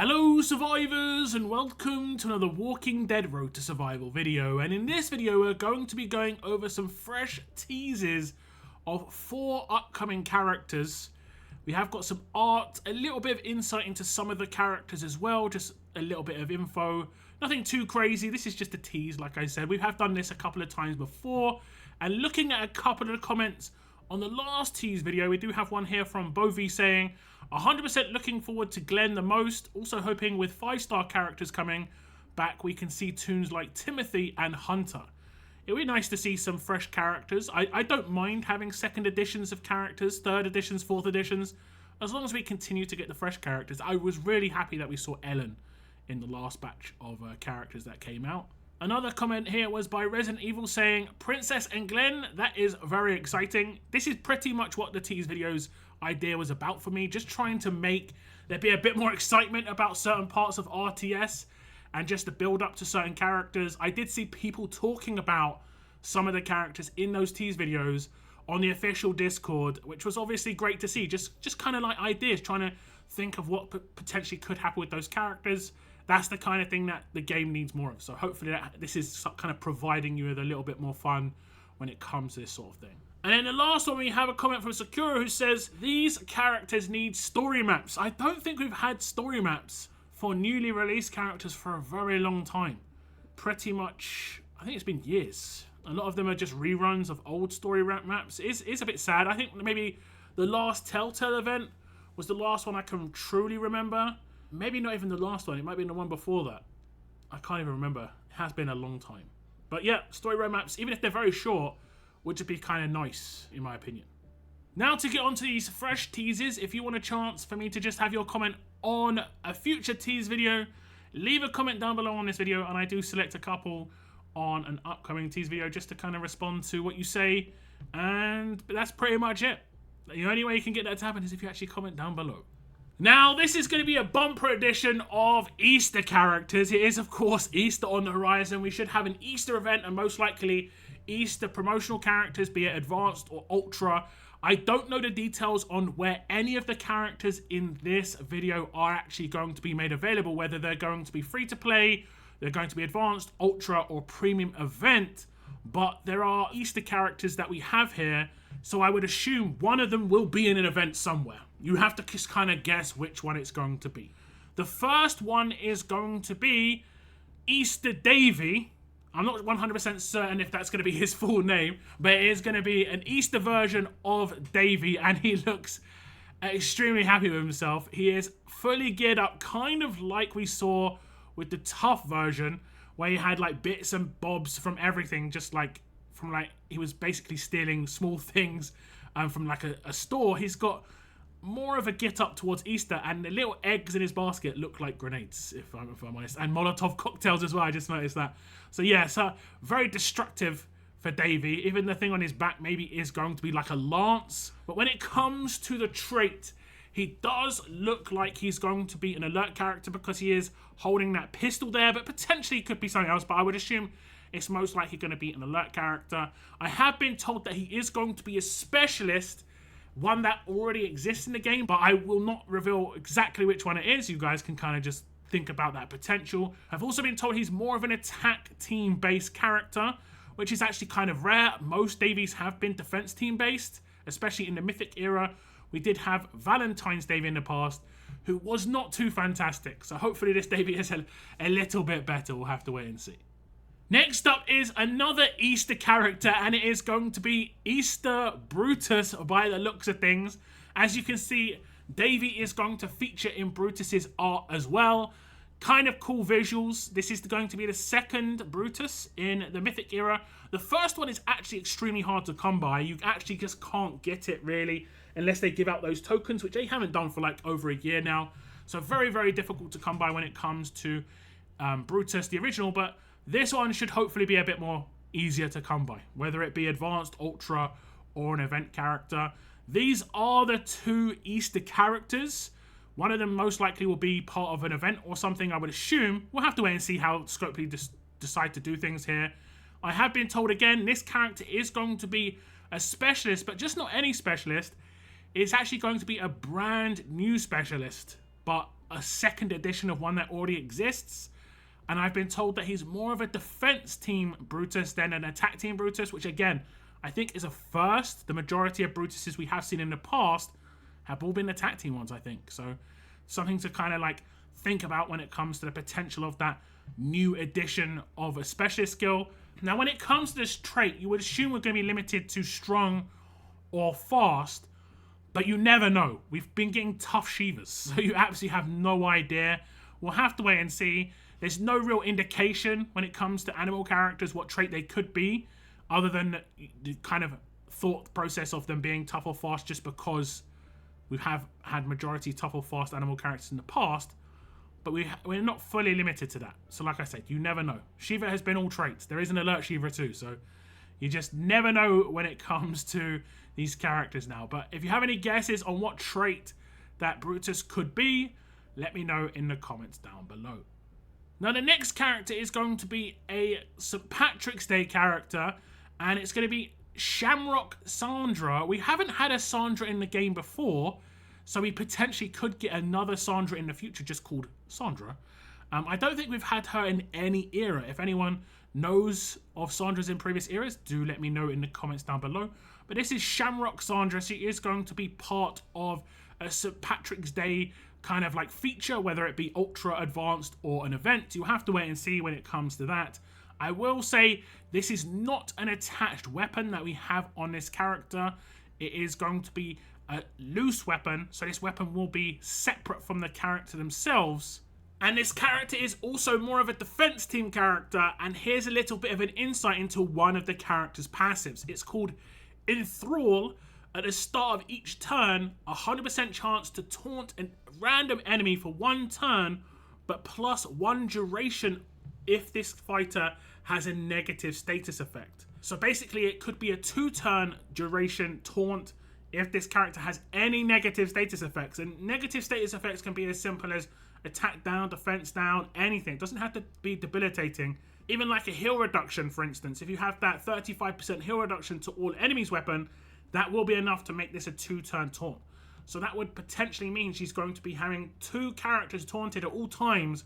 Hello survivors and welcome to another Walking Dead Road to Survival video, and in this video we're going to be going over some fresh teases of 4 upcoming characters. We have got some art, a little bit of insight into some of the characters as well, just a little bit of info. Nothing too crazy, this is just a tease like I said. We have done this a couple of times before, and looking at a couple of the comments on the last tease video, we do have one here from Bovie saying 100% looking forward to Glenn the most. Also hoping with 5-star characters coming back, we can see tunes like Timothy and Hunter. It would be nice to see some fresh characters. I don't mind having 2nd editions of characters, 3rd editions, 4th editions, as long as we continue to get the fresh characters. I was really happy that we saw Ellen in the last batch of characters that came out. Another comment here was by Resident Evil saying, Princess and Glenn, that is very exciting. This is pretty much what the tease video's idea was about for me, just trying to make there be a bit more excitement about certain parts of RTS and just the build up to certain characters. I did see people talking about some of the characters in those tease videos on the official Discord, which was obviously great to see. Just kind of like ideas, trying to think of what potentially could happen with those characters. That's the kind of thing that the game needs more of. So hopefully this is kind of providing you with a little bit more fun when it comes to this sort of thing. And then the last one, we have a comment from Sakura who says, these characters need story maps. I don't think we've had story maps for newly released characters for a very long time. Pretty much, I think it's been years. A lot of them are just reruns of old story maps. It's a bit sad. I think maybe the last Telltale event was the last one I can truly remember. Maybe not even the last one. It might be the one before that. I can't even remember. It has been a long time. But yeah, story roadmaps, even if they're very short, would just be kind of nice, in my opinion. Now to get onto these fresh teases, if you want a chance for me to just have your comment on a future tease video, leave a comment down below on this video, and I do select a couple on an upcoming tease video just to kind of respond to what you say. And that's pretty much it. The only way you can get that to happen is if you actually comment down below. Now, this is going to be a bumper edition of Easter characters. It is, of course, Easter on the horizon. We should have an Easter event and most likely Easter promotional characters, be it Advanced or Ultra. I don't know the details on where any of the characters in this video are actually going to be made available, whether they're going to be free to play, they're going to be Advanced, Ultra, or Premium event. But there are Easter characters that we have here, so I would assume one of them will be in an event somewhere. You have to just kind of guess which one it's going to be. The first one is going to be Easter Davy. I'm not 100% certain if that's going to be his full name, but it is going to be an Easter version of Davy, and he looks extremely happy with himself. He is fully geared up, kind of like we saw with the Tough version, where he had like bits and bobs from everything, just like from like he was basically stealing small things from like a store. He's got more of a get up towards Easter, and the little eggs in his basket look like grenades, if I'm honest, and Molotov cocktails as well. I just noticed that. So yeah, so very destructive for Davy. Even the thing on his back maybe is going to be like a lance. But when it comes to the trait, he does look like he's going to be an alert character because he is holding that pistol there, but potentially could be something else. But I would assume it's most likely going to be an alert character. I have been told that he is going to be a specialist, one that already exists in the game, but I will not reveal exactly which one it is. You guys can kind of just think about that potential. I've also been told he's more of an attack team based character, which is actually kind of rare. Most Davies have been defense team based, especially in the Mythic era. We did have Valentine's Davy in the past, who was not too fantastic. So hopefully this Davy is a little bit better. We'll have to wait and see. Next up is another Easter character, and it is going to be Easter Brutus by the looks of things. As you can see, Davy is going to feature in Brutus's art as well. Kind of cool visuals. This is going to be the 2nd Brutus in the Mythic era. The first one is actually extremely hard to come by. You actually just can't get it really unless they give out those tokens, which they haven't done for like over a year now. So very, very difficult to come by when it comes to Brutus, the original, but this one should hopefully be a bit more easier to come by, whether it be Advanced, Ultra, or an event character. These are the 2 Easter characters. One of them most likely will be part of an event or something, I would assume. We'll have to wait and see how Scopely decide to do things here. I have been told again, this character is going to be a specialist, but just not any specialist. It's actually going to be a brand new specialist, but a second edition of one that already exists. And I've been told that he's more of a defense team Brutus than an attack team Brutus, which again, I think is a first. The majority of Brutuses we have seen in the past have all been attack team ones, I think. So something to kind of like think about when it comes to the potential of that new edition of a specialist skill. Now, when it comes to this trait, you would assume we're going to be limited to strong or fast, but you never know. We've been getting tough Shivas, so you absolutely have no idea. We'll have to wait and see. There's no real indication when it comes to animal characters what trait they could be, other than the kind of thought process of them being tough or fast, just because we have had majority tough or fast animal characters in the past. But we're not fully limited to that. So like I said, you never know. Shiva has been all traits. There is an alert Shiva too. So you just never know when it comes to these characters now. But if you have any guesses on what trait that Brutus could be, let me know in the comments down below. Now the next character is going to be a St. Patrick's Day character. And it's going to be Shamrock Sandra. We haven't had a Sandra in the game before. So we potentially could get another Sandra in the future just called Sandra. I don't think we've had her in any era. If anyone knows of Sandras in previous eras, do let me know in the comments down below. But this is Shamrock Sandra. She is going to be part of a St. Patrick's Day kind of like feature, whether it be ultra advanced or an event. You'll have to wait and see when it comes to that. I will say this is not an attached weapon that we have on this character. It is going to be a loose weapon, so this weapon will be separate from the character themselves. And this character is also more of a defense team character, and here's a little bit of an insight into one of the character's passives. It's called Enthrall. At the start of each turn, 100% chance to taunt a random enemy for 1 turn, but plus 1 duration if this fighter has a negative status effect. So basically it could be a 2-turn duration taunt if this character has any negative status effects. And negative status effects can be as simple as attack down, defense down, anything. It doesn't have to be debilitating. Even like a heal reduction, for instance. If you have that 35% heal reduction to all enemies' weapon, that will be enough to make this a 2-turn taunt. So that would potentially mean she's going to be having 2 characters taunted at all times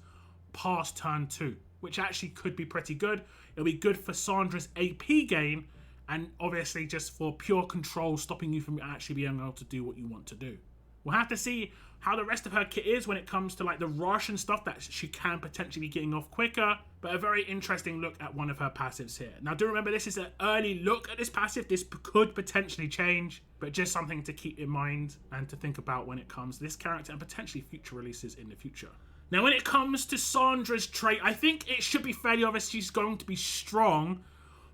past turn 2, which actually could be pretty good. It'll be good for Sandra's AP gain, and obviously just for pure control, stopping you from actually being able to do what you want to do. We'll have to see how the rest of her kit is when it comes to like the rush and stuff that she can potentially be getting off quicker, but a very interesting look at one of her passives here. Now do remember, this is an early look at this passive. This could potentially change, but just something to keep in mind and to think about when it comes to this character and potentially future releases in the future. Now when it comes to Sandra's trait, I think it should be fairly obvious she's going to be strong,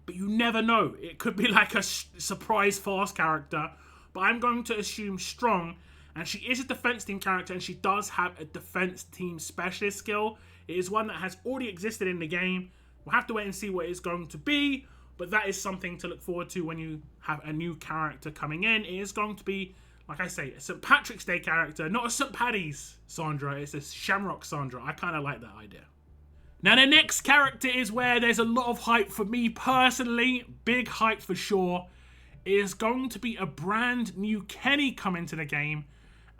but you never know. It could be like a surprise fast character, but I'm going to assume strong. And she is a defense team character, and she does have a defense team specialist skill. It is one that has already existed in the game. We'll have to wait and see what it's going to be, but that is something to look forward to when you have a new character coming in. It is going to be, like I say, a St. Patrick's Day character, not a St. Paddy's Sandra. It's a Shamrock Sandra. I kind of like that idea. Now the next character is where there's a lot of hype for me personally. Big hype for sure. It is going to be a brand new Kenny coming to the game.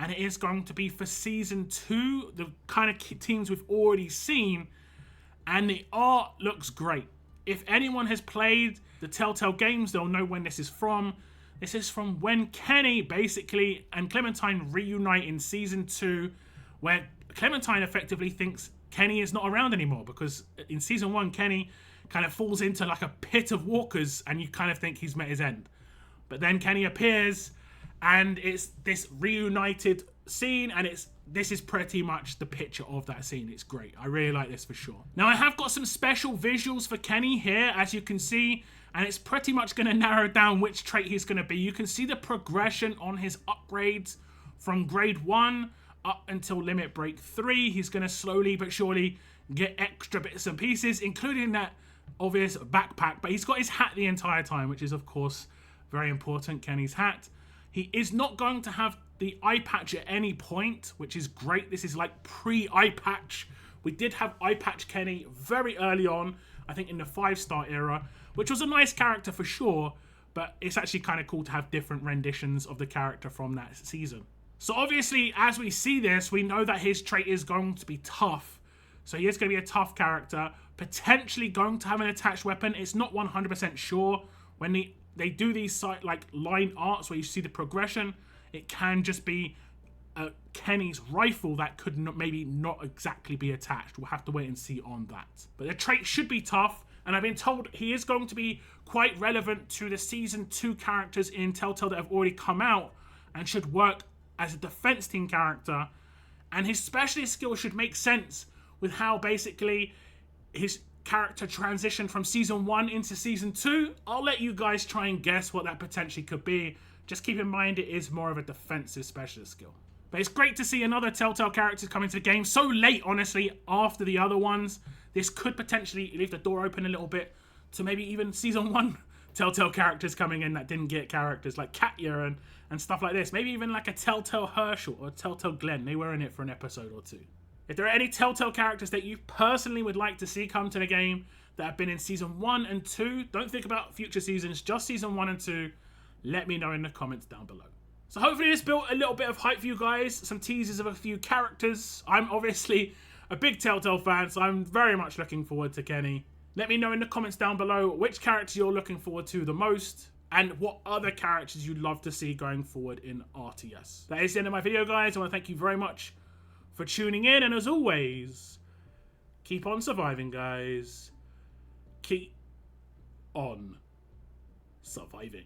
And it is going to be for Season 2, the kind of teams we've already seen. And the art looks great. If anyone has played the Telltale games, they'll know when this is from. This is from when Kenny, basically, and Clementine reunite in Season 2, where Clementine effectively thinks Kenny is not around anymore. Because in Season 1, Kenny kind of falls into like a pit of walkers, and you kind of think he's met his end. But then Kenny appears, and it's this reunited scene, and this is pretty much the picture of that scene. It's great. I really like this for sure. Now, I have got some special visuals for Kenny here, as you can see, and it's pretty much going to narrow down which trait he's going to be. You can see the progression on his upgrades from grade 1 up until limit break 3. He's going to slowly but surely get extra bits and pieces, including that obvious backpack, but he's got his hat the entire time, which is, of course, very important, Kenny's hat. He is not going to have the eye patch at any point, which is great. This is like pre-eye patch. We did have eye patch Kenny very early on, I think in the 5-star era, which was a nice character for sure, but it's actually kind of cool to have different renditions of the character from that season. So obviously, as we see this, we know that his trait is going to be tough. So he is going to be a tough character, potentially going to have an attached weapon. It's not 100% sure. When they do these like line arts where you see the progression, it can just be Kenny's rifle that could maybe not exactly be attached. We'll have to wait and see on that. But the trait should be tough, and I've been told he is going to be quite relevant to the Season 2 characters in Telltale that have already come out and should work as a defense team character. And his specialist skill should make sense with how basically his character transitioned from Season 1 into Season 2. I'll let you guys try and guess what that potentially could be. Just keep in mind it is more of a defensive specialist skill. But it's great to see another Telltale character come into the game so late, honestly, after the other ones. This could potentially leave the door open a little bit to maybe even Season 1 Telltale characters coming in that didn't get characters like Katya and stuff like this. Maybe even like a Telltale Herschel or Telltale Glenn. They were in it for an episode or two. If there are any Telltale characters that you personally would like to see come to the game that have been in Season 1 and 2, don't think about future seasons, just Season 1 and 2, let me know in the comments down below. So hopefully this built a little bit of hype for you guys, some teasers of a few characters. I'm obviously a big Telltale fan, so I'm very much looking forward to Kenny. Let me know in the comments down below which character you're looking forward to the most and what other characters you'd love to see going forward in RTS. That is the end of my video, guys. I want to thank you very much for tuning in, and as always, keep on surviving, guys. Keep on surviving.